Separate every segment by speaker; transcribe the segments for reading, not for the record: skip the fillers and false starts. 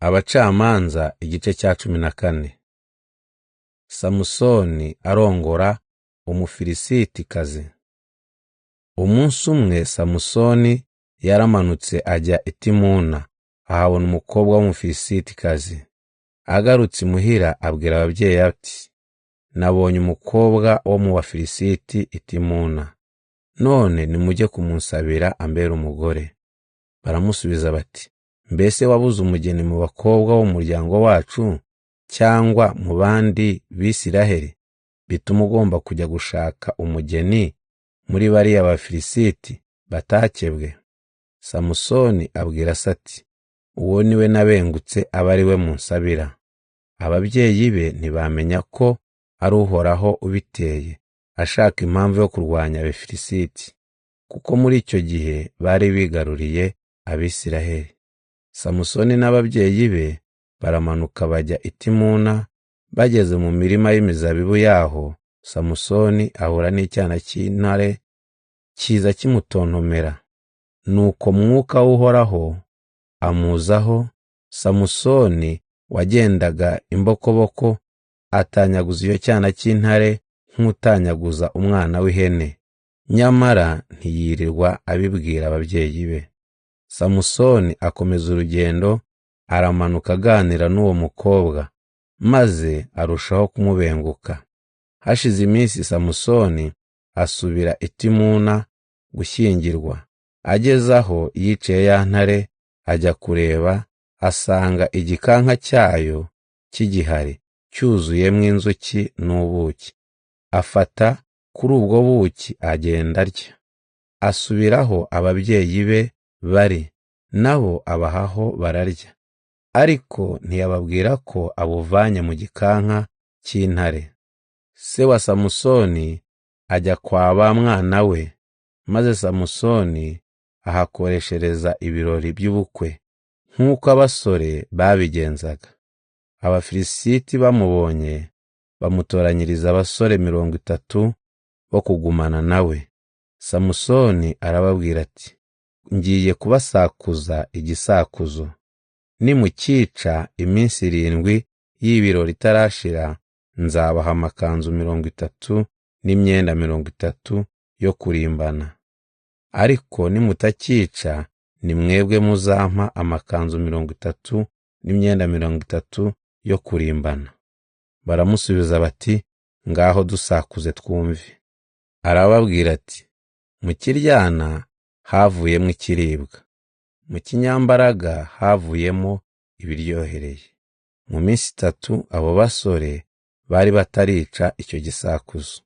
Speaker 1: Abacamanza igice cya 14. Samusoni arongora umufilisitikazi. Umunsi umwe Samusoni yaramanutse ajya i Timuna, ahabona umukobwa w'umufilisitikazi. Agarutse imuhira abwira ababyeyi ati, nabonye umukobwa wo mu Bafilisiti i Timuna, none nimujye kumunsabira ambera umugore. Baramusubiza bati, mbese wabuze umugeni mu bakobwa wo mu muryango wacu cyangwa mu bandi b'Isiraheli, bituma ugomba kujya gushaka umugeni muri bariya Bafilisiti batakebwe? Samusoni abwira se ati, uwo niwe nabengutse aba ari we munsabira. Ababyeyi be ntibamenya ko ari Uhoraho ubiteye, ashaka impamvu yo kurwanya Abafilisiti, kuko muri icyo gihe bari bigaruriye Abisiraheli. Samusoni n'ababyeyi be baramanuka bajya i Timuna. Bageze mu mirima y'imizabibu yaho, Samusoni ahura n'icyana cy'intare kiza kimutontomera. Nuko mwuka w'Uhoraho amuzaho. Samusoni wagendaga imbokoboko atanyaguza iyo cyana cy'intare nk'utanyaguza umwana w'ihene, nyamara ntiyirirwa abibwira ababyeyi be. Samusoni akomeza urugendo, aramanuka aganira n'uwo mukobwa, maze arushaho kumubenguka. Hashize iminsi Samusoni asubira i Timuna gushyingirwa. Ageze aho yicaye ya ntare, ajya kureba, asanga igikanka cyayo kigihari, cyuzuyemo inzuki n'ubuki. Afata kuri ubwo buki agenda arya. Asubiraho ababyeyi be bari, nabo abahaho bararya, ariko ntiyababwira ko abuvanye mu gikanka cy'intare. Se wa Samusoni ajya kwa ba mwana we, maze Samusoni ahakoreshereza ibirori by'ubukwe nk'uko abasore babigenzaga. Abafilisiti bamubonye bamutoranyiriza abasore 30 bo kugumana nawe. Samusoni arababwira ati, ngiye kubasakuza igisakuzo. Nimukica iminsi 7 y'ibirori itarashira, nzabaha amakanzu 30 n'imyenda 30 yo kurimbana. Ariko nimutakica, ni mwebwe muzampa amakanzu 30 n'imyenda 30 yo kurimbana. Baramusubiza bati, ngaho dusakuze twumve. Arababwira ati, mu kiryana havuyemo ikiribwa, mu kinyambaraga havuyemo ibiryohereye. Mu minsi 3 abo basore bari batarica icyo gisakuzo.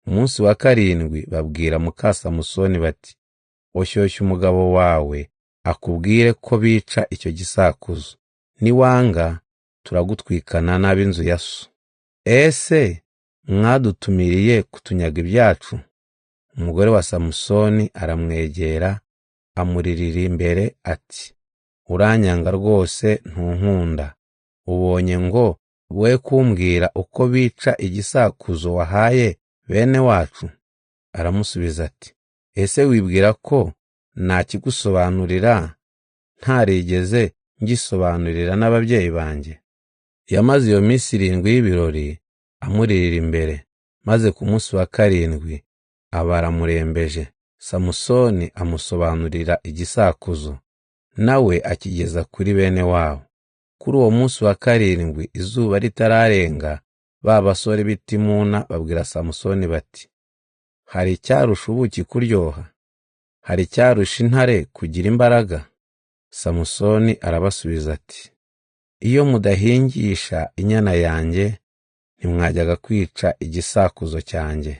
Speaker 1: Umunsi wa 7 babwira muka Samusoni bati, oshyushya umugabo wawe akubwire ko bica icyo gisakuzo, niwanga turagutwikana n'ab'inzu ya so. Ese mwadutumiriye kutunyaga ibyacu? Umugore wa Samusoni aramwegera, amuririra imbere ati, uranyanga rwose ntunkunda. Ubonye ngo we kumbwira uko bica igisakuzo wahaye bene wacu? Aramusubiza ati, ese wibwira ko nakigusobanurira ntarigeze ngisobanurira n'ababyeyi banjye? Yamaze iyo minsi 7 y'ibirori amuririra imbere, maze ku munsi wa 7 aba aramurembeje. Samusoni amusobanurira igisakuzo, nawe akigeza kuri bene wabo. Kuri uwo munsi wa 7 izuba ritararenga, ba basore b'i Timuna babwira Samusoni bati, hari icyarusha ubuki kuryoha? Hari icyarusha intare kugira imbaraga? Samusoni arabasubiza ati, iyo mudahingisha inyana yanjye, ntimwajyaga kwica igisakuzo cyanjye.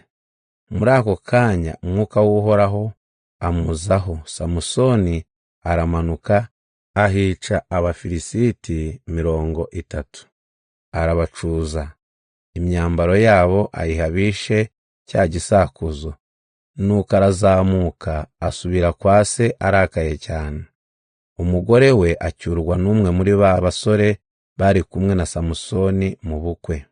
Speaker 1: Muri ako kanya umwuka w'Uhoraho amuzaho. Samusoni aramanuka ahica Abafilisiti 30, arabacuza. Imyambaro yabo ayihabishe cya gisakuzo. Nuko arazamuka asubira kwa se arakaye cyane. Umugore we acyurwa n'umwe muri ba basore bari kumwe na Samusoni mu bukwe.